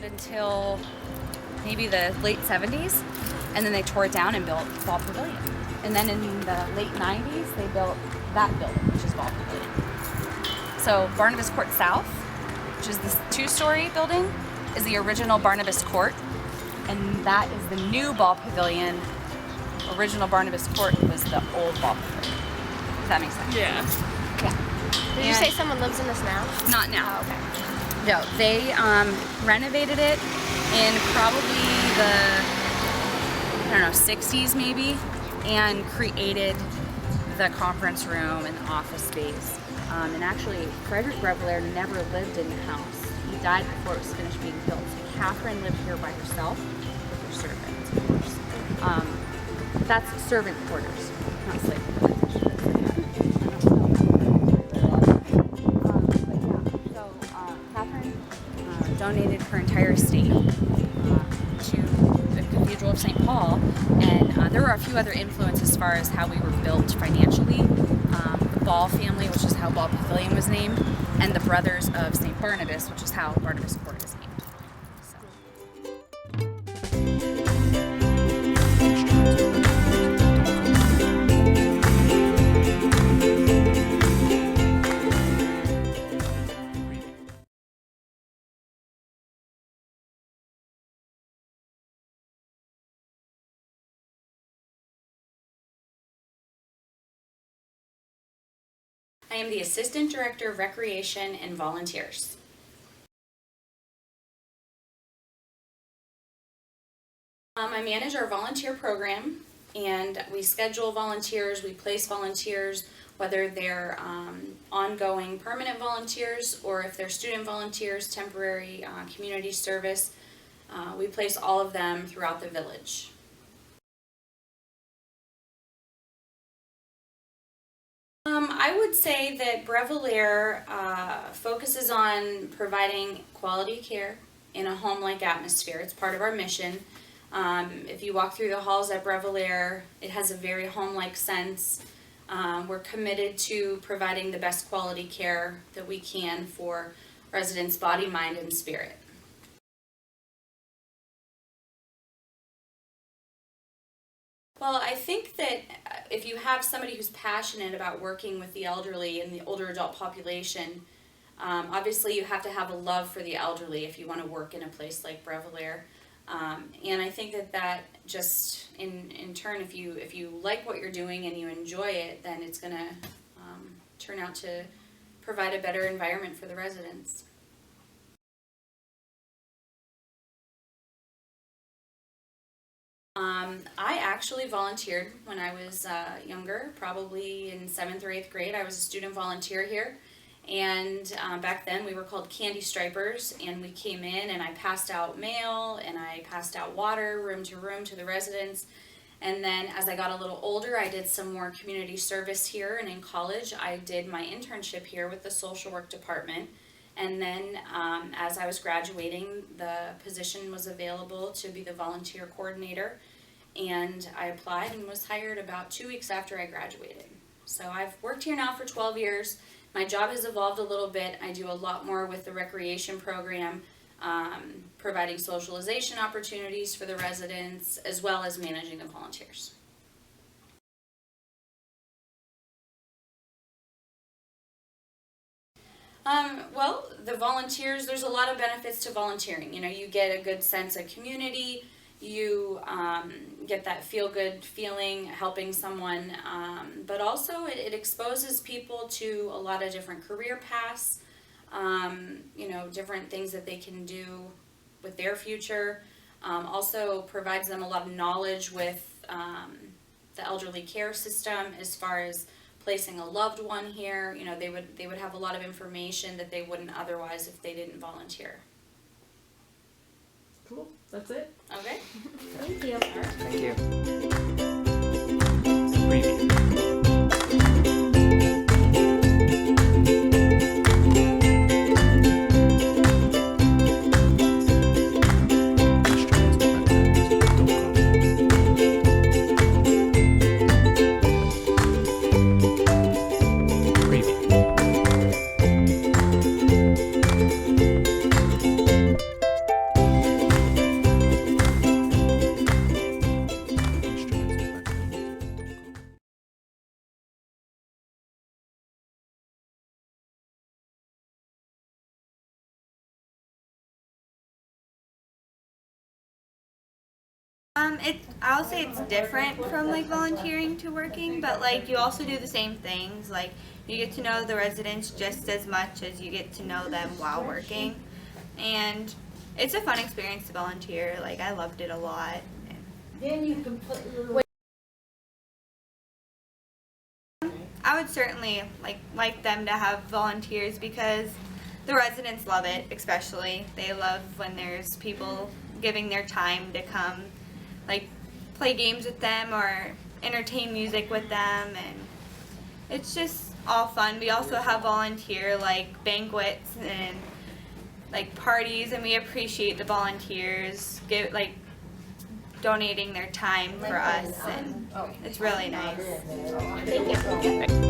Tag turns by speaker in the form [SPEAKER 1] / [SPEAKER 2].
[SPEAKER 1] around until maybe the late 70s, and then they tore it down and built Ball Pavilion. And then in the late 90s, they built that building, which is Ball Pavilion. So Barnabas Court South, which is this 2-story building, is the original Barnabas Court, and that is the new Ball Pavilion. Original Barnabas Court was the old Ball Pavilion. Does that make sense?
[SPEAKER 2] Yeah.
[SPEAKER 1] Yeah.
[SPEAKER 3] Did you say someone lives in this now?
[SPEAKER 1] Not now.
[SPEAKER 3] Oh, okay.
[SPEAKER 1] No, they renovated it in probably the, 60s maybe, and created the conference room and the office space. And actually, Frederick Brevillier never lived in the house. He died before it was finished being built. So Catherine lived here by herself with her servants, of course. That's servant quarters, not slave quarters. Catherine donated her entire estate to the Cathedral of St. Paul, and there were a few other influences as far as how we were built financially. The Ball family, which is how Ball Pavilion was named, and the Brothers of St. Barnabas, which is how Barnabas Court is named. I am the Assistant Director of Recreation and Volunteers. I manage our volunteer program, and we schedule volunteers, we place volunteers, whether they're ongoing permanent volunteers or if they're student volunteers, temporary community service. We place all of them throughout the village. I would say that Brevillier focuses on providing quality care in a home-like atmosphere. It's part of our mission. If you walk through the halls at Brevillier, it has a very home-like sense. We're committed to providing the best quality care that we can for residents' body, mind, and spirit. Well, I think that if you have somebody who's passionate about working with the elderly and the older adult population, obviously you have to have a love for the elderly if you want to work in a place like Brevillier. And I think that just in turn, if you like what you're doing and you enjoy it, then it's going to turn out to provide a better environment for the residents. I actually volunteered when I was younger, probably in 7th or 8th grade. I was a student volunteer here, and back then we were called candy stripers, and we came in and I passed out mail and I passed out water room to the residents. And then as I got a little older, I did some more community service here, and in college I did my internship here with the social work department. And then as I was graduating, the position was available to be the volunteer coordinator, and I applied and was hired about 2 weeks after I graduated. So I've worked here now for 12 years. My job has evolved a little bit. I do a lot more with the recreation program, providing socialization opportunities for the residents, as well as managing the volunteers. Well, the volunteers, there's a lot of benefits to volunteering. You know, you get a good sense of community, you get that feel-good feeling helping someone, but also it exposes people to a lot of different career paths, you know, different things that they can do with their future. Also provides them a lot of knowledge with the elderly care system as far as placing a loved one here. You know, they would have a lot of information that they wouldn't otherwise if they didn't volunteer.
[SPEAKER 2] Cool. That's it.
[SPEAKER 1] Okay.
[SPEAKER 3] Thank you.
[SPEAKER 1] All right.
[SPEAKER 4] Thank you. Preview.
[SPEAKER 2] I'll say it's different from like volunteering to working, but like you also do the same things. Like you get to know the residents just as much as you get to know them while working, and it's a fun experience to volunteer. Like I loved it a lot.
[SPEAKER 4] Then you can put little.
[SPEAKER 2] I would certainly like them to have volunteers because the residents love it, especially. They love when there's people giving their time to come like play games with them or entertain music with them, and it's just all fun. We also have volunteer like banquets and like parties, and we appreciate the volunteers donating their time for us, and it's really nice.
[SPEAKER 3] Thank you.